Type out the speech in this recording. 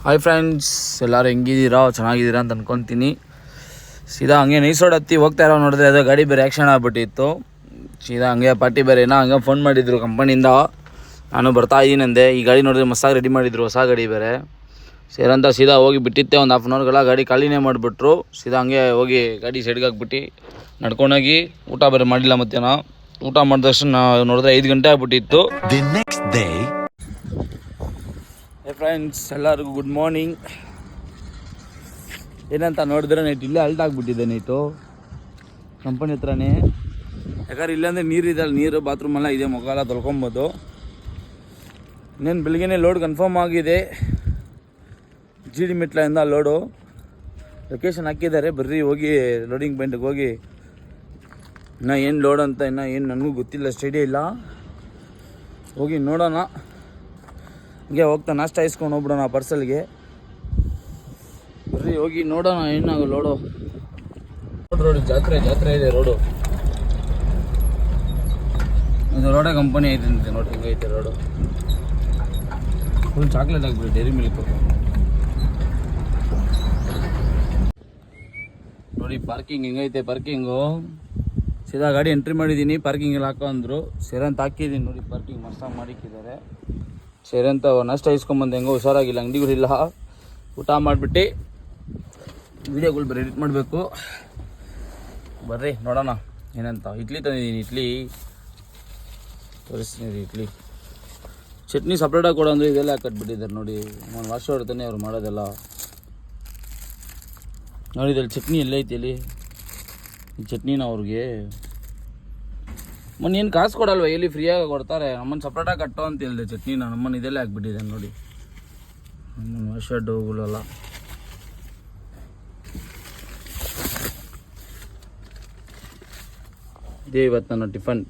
Hi friends, ಎಲ್ಲರೂ ಹೆಂಗಿದ್ದೀರಾ? ಚೆನ್ನಾಗಿದ್ದೀರಾ ಅಂತ ಅಂದ್ಕೊತೀನಿ. ಸೀದಾ ಹಂಗೆ ನೈಸ್ ರೋಡ್ ಹತ್ತಿ ಹೋಗ್ತಾ ಇರೋ ನೋಡಿದ್ರೆ ಅದು ಗಾಡಿ ಬೇರೆ ಆ್ಯಕ್ಷನ್ ಆಗ್ಬಿಟ್ಟಿತ್ತು. ಸೀದಾ ಹಂಗೆ ಪಾರ್ಟಿ ಬೇರೆ ಹಂಗೆ ಫೋನ್ ಮಾಡಿದ್ರು ಕಂಪನಿಯಿಂದ. ನಾನು ಬರ್ತಾ ಇದ್ದೀನಿ ಅಂದೆ. ಈ ಗಾಡಿ ನೋಡಿದ್ರೆ ಮಸ್ತಾಗಿ ರೆಡಿ ಮಾಡಿದ್ರು, ಹೊಸ ಗಾಡಿ ಬೇರೆ. ಸೇರಂತ ಸೀದಾ ಹೋಗಿ ಬಿಟ್ಟಿದ್ದೆ. ಒಂದು ಹಾಫ್ ಆನ್ ಅವರ್ಗೆಲ್ಲ ಗಾಡಿ ಖಾಲಿನೇ ಮಾಡಿಬಿಟ್ರು. ಸೀದಾ ಹಂಗೆ ಹೋಗಿ ಗಾಡಿ ಸೈಡ್ಗೆ ಹಾಕ್ಬಿಟ್ಟು ನಡ್ಕೊಂಡೋಗಿ ಊಟ ಬೇರೆ ಮಾಡಿಲ್ಲ. ಮಧ್ಯಾಹ್ನ ಊಟ ಮಾಡಿದ ತಕ್ಷಣ ನೋಡಿದ್ರೆ 5 ಗಂಟೆ ಆಗ್ಬಿಟ್ಟಿತ್ತು. ಫ್ರೆಂಡ್ಸ್, ಎಲ್ಲರಿಗೂ ಗುಡ್ ಮಾರ್ನಿಂಗ್. ಏನಂತ ನೋಡಿದ್ರೆ ನೈಟ್ ಇಲ್ಲೇ ಅಲ್ಟ್ ಆಗಿಬಿಟ್ಟಿದ್ದೆ. ನೈಟು ಕಂಪನಿ ಹತ್ರನೇ. ಯಾಕಂದ್ರೆ ಇಲ್ಲಾಂದರೆ ನೀರಿದಲ್ಲ, ನೀರು ಬಾತ್ರೂಮೆಲ್ಲ ಇದೆ, ಮುಖ ಎಲ್ಲ ತೊಳ್ಕೊಬೋದು. ಇನ್ನೇನು ಬೆಳಗ್ಗೆನೇ ಲೋಡ್ ಕನ್ಫರ್ಮ್ ಆಗಿದೆ. GD ಮೆಟ್ಲಿಂದ ಲೋಡು ಲೊಕೇಶನ್ ಹಾಕಿದ್ದಾರೆ. ಬರ್ರಿ ಹೋಗಿ ಲೋಡಿಂಗ್ ಪಾಯಿಂಟಿಗೆ ಹೋಗಿ. ಇನ್ನೂ ಏನು ಲೋಡ್ ಅಂತ ಇನ್ನೂ ಏನು ನನಗೂ ಗೊತ್ತಿಲ್ಲ, ಸ್ಟಡಿ ಇಲ್ಲ. ಹೋಗಿ ನೋಡೋಣ. ಹಂಗೆ ಹೋಗ್ತಾ ನಾಷ್ಟ ಇಸ್ಕೊಂಡು ಹೋಗ್ಬಿಡೋಣ ಪಾರ್ಸಲ್ಗೆ. ಬರ್ರಿ ಹೋಗಿ ನೋಡೋಣ ಏನಾಗೋ ಲೋಡು. ರೋಡ್ ಜಾತ್ರೆ ಇದೆ ರೋಡು. ಇದು ರೋಡ ಕಂಪನಿ ಐತೆ ನೋಡಿ, ಹಿಂಗೈತೆ ರೋಡು. ಫುಲ್ ಚಾಕ್ಲೇಟ್ ಆಗ್ಬಿಡಿ, ಡೈರಿ ಮಿಲ್ಕ್ ನೋಡಿ. ಪಾರ್ಕಿಂಗ್ ಹಿಂಗೈತೆ ಪಾರ್ಕಿಂಗು. ಸೀದಾ ಗಾಡಿ ಎಂಟ್ರಿ ಮಾಡಿದ್ದೀನಿ. ಪಾರ್ಕಿಂಗ್ ಎಲ್ಲ ಹಾಕೋ ಅಂದರು. ಸೇರಂತ ಹಾಕಿದ್ದೀನಿ ನೋಡಿ. ಪಾರ್ಕಿಂಗ್ ಮಸ್ತಾಗಿ ಮಾಡಿಕ್ಕಿದ್ದಾರೆ. ಸೇರಂತ ನಾಷ್ಟ ಇಸ್ಕೊಂಬಂದು ಹೆಂಗೋ ಹುಷಾರಾಗಿಲ್ಲ, ಅಂಗಡಿಗಳಿಲ್ಲ. ಊಟ ಮಾಡಿಬಿಟ್ಟು ವೀಡಿಯೋಗಳು ಬರೀ ಎಡಿಟ್ ಮಾಡಬೇಕು. ಬರ್ರಿ ನೋಡೋಣ ಏನಂತ. ಇಡ್ಲಿ ತಂದಿದ್ದೀನಿ, ಇಡ್ಲಿ ತೋರಿಸ್ತೀನಿ. ಇಡ್ಲಿ ಚಟ್ನಿ ಸಪ್ರೇಟಾಗಿ ಕೊಡೋ ಅಂದರೆ ಇದೆಲ್ಲ ಕಟ್ಬಿಟ್ಟಿದ್ದಾರೆ ನೋಡಿ. ನಾನು ವಾಶ್ ಹೊಡ್ತಾನೆ ಅವ್ರು ಮಾಡೋದೆಲ್ಲ ನೋಡಿದಲ್ಲಿ. ಚಟ್ನಿ ಎಲ್ಲೈತಿ ಇಲ್ಲಿ ಈ ಚಟ್ನಿನ ಅವ್ರಿಗೆ. ಮೊನ್ನೆ ಏನು ಕಾಸು ಕೊಡಲ್ವ, ಎಲ್ಲಿ ಫ್ರೀಯಾಗಿ ಕೊಡ್ತಾರೆ. ನಮ್ಮನ್ನು ಸಪ್ರೇಟಾಗಿ ಕಟ್ಟೋ ಅಂತ ಹೇಳಿದೆ ಚಟ್ನಿನ. ನಮ್ಮನ್ನು ಇದೆಲ್ಲ ಹಾಕ್ಬಿಟ್ಟಿದೆ ನೋಡಿ. ನಮ್ಮನ್ನು ವಾಶಡ್ಡುಗಳೆಲ್ಲ ಇದೇ ಇವತ್ತು ನನ್ನ ಟಿಫನ್.